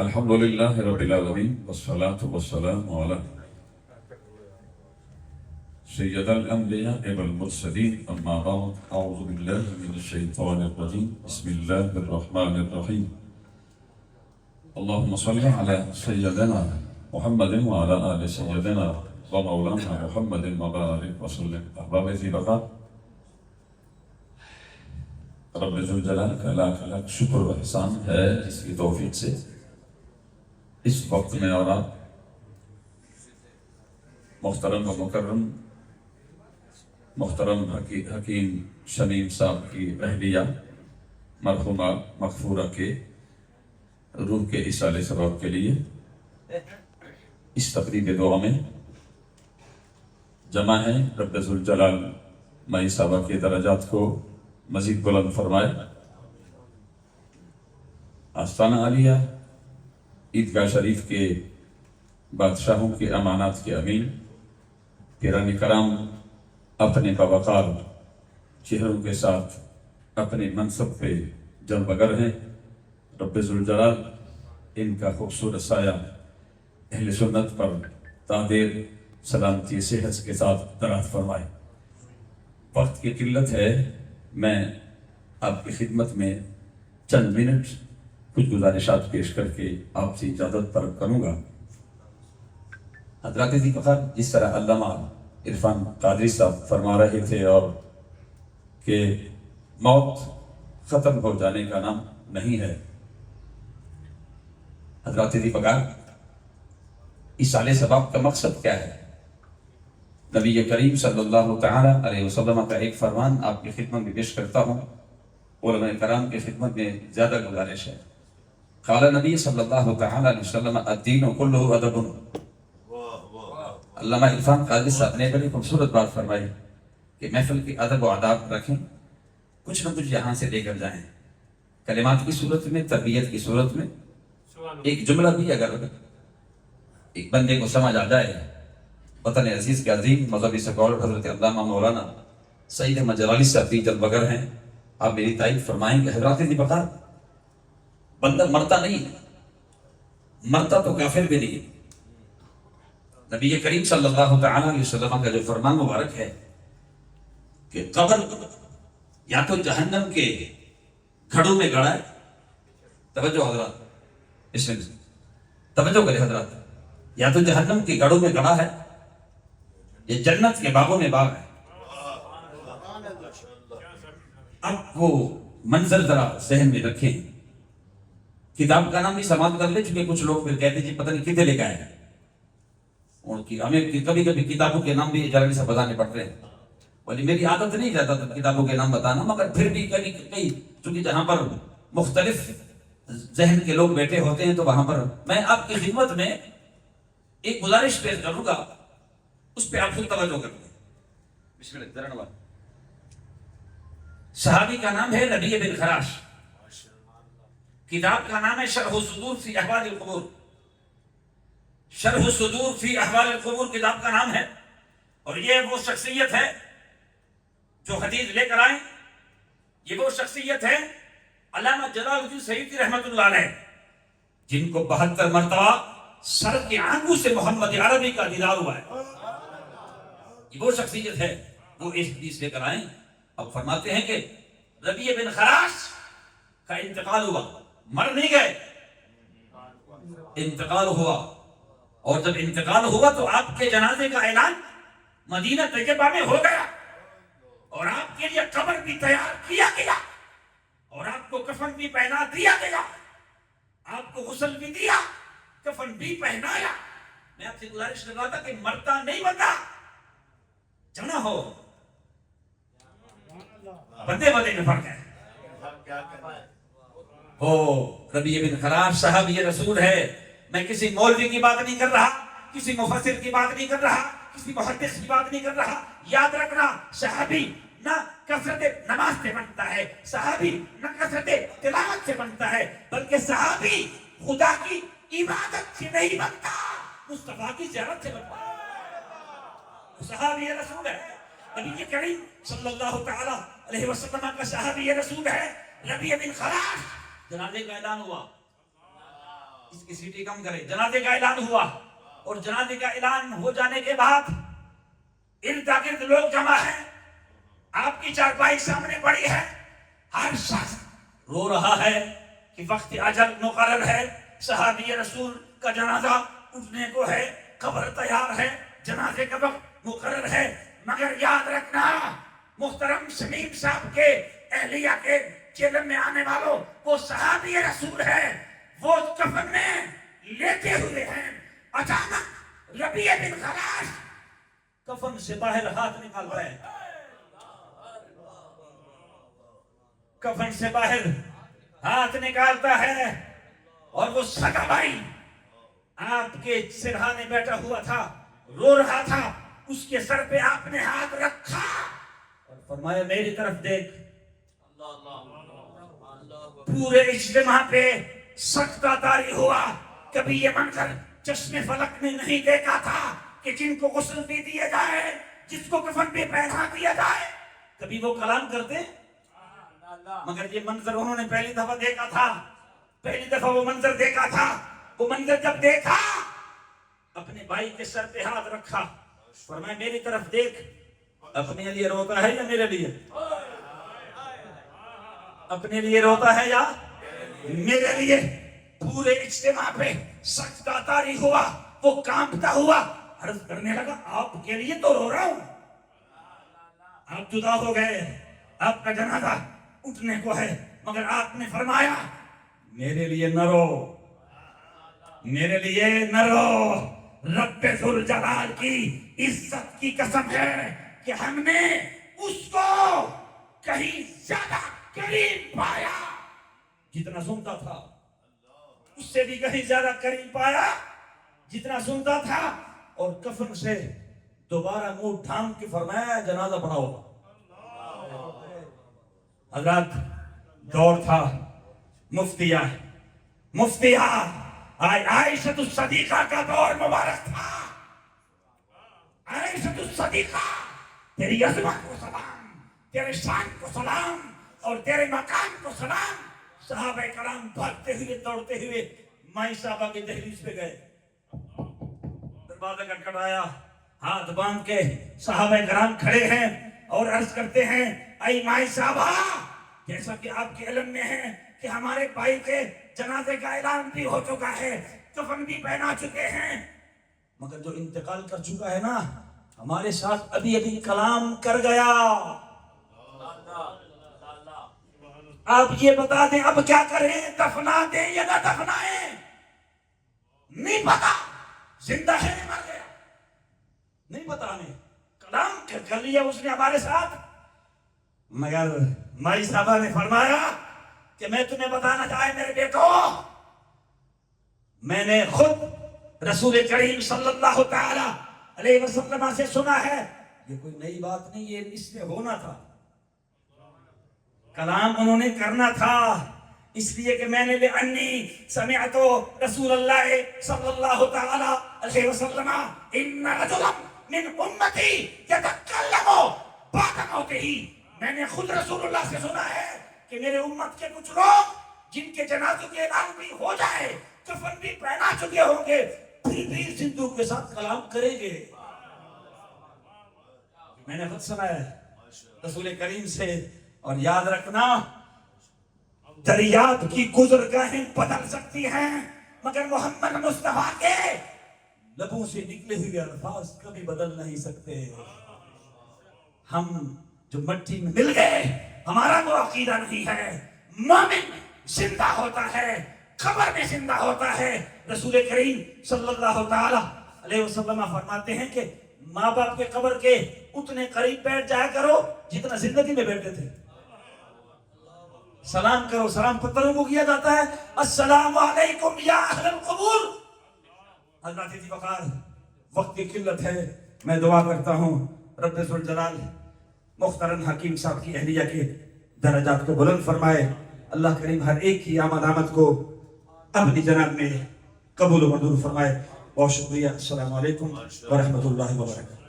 الحمد لله رب العالمين والصلاة والسلام على سيد الأنبياء والمرسلين أما بعد أعوذ بالله من الشيطان الرجيم بسم الله الرحمن الرحيم اللهم صل على سيدنا محمد وعلى آل سيدنا ومولانا محمد وبارك وسلم أحباب ذي بقاء رب ذوالجلال کا لاکھ لاکھ شکر و احسان ہے جس کی توفیق سے اس وقت میں اور آپ محترم و مکرم محترم حکیم شمیم صاحب کی اہلیہ مرحومہ مغفورہ کے روح کے اصالے ثواب کے لیے اس تقریب دعا میں جمع ہیں۔ رب ذوالجلال مائی صاحبہ کے درجات کو مزید بلند فرمائے۔ آستانہ عالیہ عیدگاہ شریف کے بادشاہوں کے امانات کے امین پیران کرام اپنے باوقار چہروں کے ساتھ اپنے منصب پہ جلوگر ہیں۔ رب ذوالجلال ان کا خوبصورت سایہ اہل سنت پر تادیر سلامتی صحت کے ساتھ دراز فرمائے۔ وقت کی قلت ہے، میں آپ کی خدمت میں چند منٹ کچھ گزارشات پیش کر کے آپ سے اجازت طلب کروں گا۔ حضرات ذی فخر، جس طرح علامہ عرفان قادری صاحب فرما رہے تھے اور کہ موت ختم ہو جانے کا نام نہیں ہے۔ حضرات ذی فخر، اصالے ثواب کا مقصد کیا ہے؟ نبی کریم صلی اللہ تعالی علیہ وسلم کا ایک فرمان آپ کی خدمت میں پیش کرتا ہوں، علماء کرام کی خدمت میں زیادہ گزارش ہے۔ قال نبی صلی اللہ تعالی علیہ وسلم الدین کلہ ادب۔ علامہ عرفان قادری صاحب نے بڑی خوبصورت بات فرمائی کہ محفل کی ادب و آداب رکھیں، کچھ نہ کچھ یہاں سے لے کر جائیں، کلمات کی صورت میں، تربیت کی صورت میں۔ ایک جملہ بھی اگر ایک بندے کو سمجھ آ جائے، وطن عزیز کے عظیم مذہبی سکولر حضرت علامہ مولانا سعید احمد جلالی صاحب بھی جلوگر ہیں، آپ میری تائید فرمائیں کہ حضرات ذی بقار، بندہ مرتا نہیں ہے، مرتا تو کافر بھی نہیں۔ نبی کریم صلی اللہ تعالی علیہ وسلم کا جو فرمان مبارک ہے کہ قبر یا تو جہنم کے گھڑوں میں گڑا ہے، توجہ حضرات، اس میں توجہ کرے حضرات، یا تو جہنم کے گڑوں میں گڑا ہے، یہ جنت کے باغوں میں باغ ہے۔ اب وہ منظر ذرا ذہن میں رکھیں۔ کتاب کا نام بھی سماعت کر لے، چونکہ کچھ لوگ پھر کہتے ہیں جی پتہ نہیں کتنے لے کے آئے ہیں، ان کی ہمیں کبھی کبھی کتابوں کے نام بھی جلدی سے بتانے پڑتے ہیں، ولی میری عادت نہیں زیادہ تر کتابوں کے نام بتانا، مگر پھر بھی کئی چونکہ جہاں پر مختلف ذہن کے لوگ بیٹھے ہوتے ہیں تو وہاں پر میں آپ کی خدمت میں ایک گزارش پیش کروں گا، اس پہ آپ خود توجہ کریں۔ بسم اللہ الرحمن الرحیم۔ صحابی کا نام ہے ربیع بن خراش، کتاب کا نام ہے شرح الصدور فی احوال القبور، شرح الصدور فی احوال القبور کتاب کا نام ہے، اور یہ وہ شخصیت ہے جو حدیث لے کر آئیں، یہ وہ شخصیت ہے علامہ جلال الدین سیوطی رحمۃ اللہ علیہ، جن کو 72 مرتبہ سر کے آنگوں سے محمد عربی کا دیدار ہوا ہے۔ یہ وہ شخصیت ہے، وہ اس حدیث لے کر آئیں۔ اب فرماتے ہیں کہ ربیع بن خراش کا انتقال ہوا، مر نہیں گئے، انتقال ہوا، اور جب انتقال ہوا تو آپ کے جنازے کا اعلان مدینہ طیبہ میں ہو گیا، اور آپ کے لیے قبر بھی تیار کیا گیا، اور آپ کو کفن بھی پہنا دیا گیا، آپ کو غسل بھی دیا، کفن بھی پہنایا۔ میں آپ سے گزارش کر رہا تھا کہ مرتا نہیں بنتا، جمع ہو، بندے میں فرق ہے۔ ربیع بن خراش صحابی رسول ہے۔ میں کسی مولوی کی بات نہیں کر رہا، کسی مفسر کی بات نہیں کر رہا، کسی محدث کی بات نہیں کر رہا۔ یاد رکھنا، صحابی نہ کثرت نماز سے بنتا ہے، صحابی نہ کثرت تلاوت سے بنتا ہے، بلکہ صحابی خدا کی عبادت سے نہیں بنتا، مصطفیٰ کی زیارت سے بنتا ہے۔ صحابی رسول ہے، نبی کریم صلی اللہ تعالی علیہ وسلم کا صحابی رسول ہے ربیع بن خراش۔ جنازے کا اعلان ہوا، اس کی سیٹی کم کرے. جنازے کا اعلان ہوا اور جنازے کا اعلان ہو جانے کے بعد ارد گرد لوگ جمع ہیں. آپ کی چارپائی سامنے پڑی ہے. ہر شخص رو رہا ہے کہ وقت اجل مقرر ہے. صحابی رسول کا جنازہ اٹھنے کو ہے. قبر تیار ہے. جنازے کا وقت مقرر ہے. مگر یاد رکھنا محترم شمیم صاحب کے اہلیہ کے چیلم میں آنے والوں، وہ صحابی رسول ہے. وہ کفن میں لیتے ہوئے ہیں. اچانک ربیع بن خراش کفن سے باہر ہاتھ نکالتا ہے. کفن سے باہر ہاتھ نکالتا ہے اور وہ سگا بھائی آپ کے سرہانے بیٹھا ہوا تھا، رو رہا تھا. اس کے سر پہ آپ نے ہاتھ رکھا اور فرمایا میری طرف دیکھ. پورے اجتماع پہ سکتہ طاری ہوا. کبھی یہ منظر چشم فلک نے نہیں دیکھا تھا کہ جن کو غسل بھی دیا جائے، جس کو کفن بھی پہنا دیا جائے. کبھی وہ کلام کرتے، مگر یہ منظر انہوں نے پہلی دفعہ دیکھا تھا. پہلی دفعہ وہ منظر دیکھا تھا. وہ منظر جب دیکھا، اپنے بھائی کے سر پہ ہاتھ رکھا، فرمایا میری طرف دیکھ. اپنے لیے روتا ہے یا میرے لیے؟ اپنے لیے روتا ہے یا میرے لیے؟ پورے اجتماع پہ سجدہ طاری ہوا. وہ کانپتا ہوا عرض کرنے لگا آپ کے لیے تو رو رہا ہوں. آپ جدا ہو گئے، آپ کا جنازہ اٹھنے کو ہے، مگر آپ نے فرمایا میرے لیے نہ رو، میرے لیے نہ رو. رب ذوالجلال کی عزت کی قسم ہے کہ ہم نے اس کو کہیں زیادہ قریب پایا. جتنا سنتا تھا اس سے بھی کہیں زیادہ قریب پایا جتنا سنتا تھا. اور کفن سے دوبارہ منہ ڈھانپ کے فرمایا جنازہ پڑھاؤ. حضرات دور تھا مفتیہ عائشہ الصدیقہ کا دور مبارک تھا. عائشہ الصدیقہ تیری عظمت کو سلام، تیرے شان کو سلام اور تیرے مقام کو سلام. صحابہ کرام بھاگتے ہوئے دوڑتے ہوئے مائی صاحبہ کی دہلیز پہ گئے. دروازہ کھٹکھٹایا، ہاتھ باندھ کے صحابہ کرام کھڑے ہیں اور عرض کرتے ہیں اے مائی صاحبہ، جیسا کہ آپ کے علم میں ہے کہ ہمارے بھائی کے جنازے کا اعلان بھی ہو چکا ہے، کفن بھی پہنا چکے ہیں، مگر جو انتقال کر چکا ہے نا ہمارے ساتھ ابھی ابھی کلام کر گیا. آپ یہ بتا دیں اب کیا کریں؟ دفنا دیں یا نہ دفنائیں؟ نہیں پتا زندہ ہے مر گیا، نہیں پتا ہمیں. کلام کر لیا اس نے ہمارے ساتھ. مگر مائی صاحبہ نے فرمایا کہ میں تمہیں بتانا چاہے میرے بیٹو، میں نے خود رسول کریم صلی اللہ تعالی علیہ وسلم سے سنا ہے. یہ کوئی نئی بات نہیں، یہ اس نے ہونا تھا. کلام انہوں نے کرنا تھا، اس لیے کہ میں نے لأنی سمعت رسول اللہ صلی اللہ تعالی علیہ وسلم ان رجلا من امتی یتکلم بعد موتہ. میں نے خود رسول اللہ سے سنا ہے کہ میرے امت کے کچھ لوگ جن کے جنازوں کے اعلان بھی ہو جائے، کفن بھی پہنا چکے ہوں گے، پھر بھی صندوق کے ساتھ کلام کریں گے. میں نے خود سنا ہے رسول کریم سے. اور یاد رکھنا دریات کی گزرگاہیں بدل سکتی ہیں مگر محمد مصطفیٰ کے لبوں سے نکلے ہوئے الفاظ کبھی بدل نہیں سکتے. ہم جو مٹی میں مل گئے ہمارا وہ عقیدہ نہیں ہے. مومن زندہ ہوتا ہے، قبر میں زندہ ہوتا ہے. رسول کریم صلی اللہ تعالی علیہ وسلم فرماتے ہیں کہ ماں باپ کے قبر کے اتنے قریب بیٹھ جایا کرو جتنا زندگی میں بیٹھتے تھے. سلام کرو. سلام پتھروں کو کیا جاتا ہے السلام علیکم یا اہل القبور. حضرات جی وقار وقت کی قلت ہے، میں دعا کرتا ہوں رب ذوالجلال محترم حکیم صاحب کی اہلیہ کے درجات کو بلند فرمائے. اللہ کریم ہر ایک کی آمد کو اپنی جناب میں قبول و منظور فرمائے. بہت شکریہ. السلام علیکم ورحمۃ اللہ وبرکاتہ.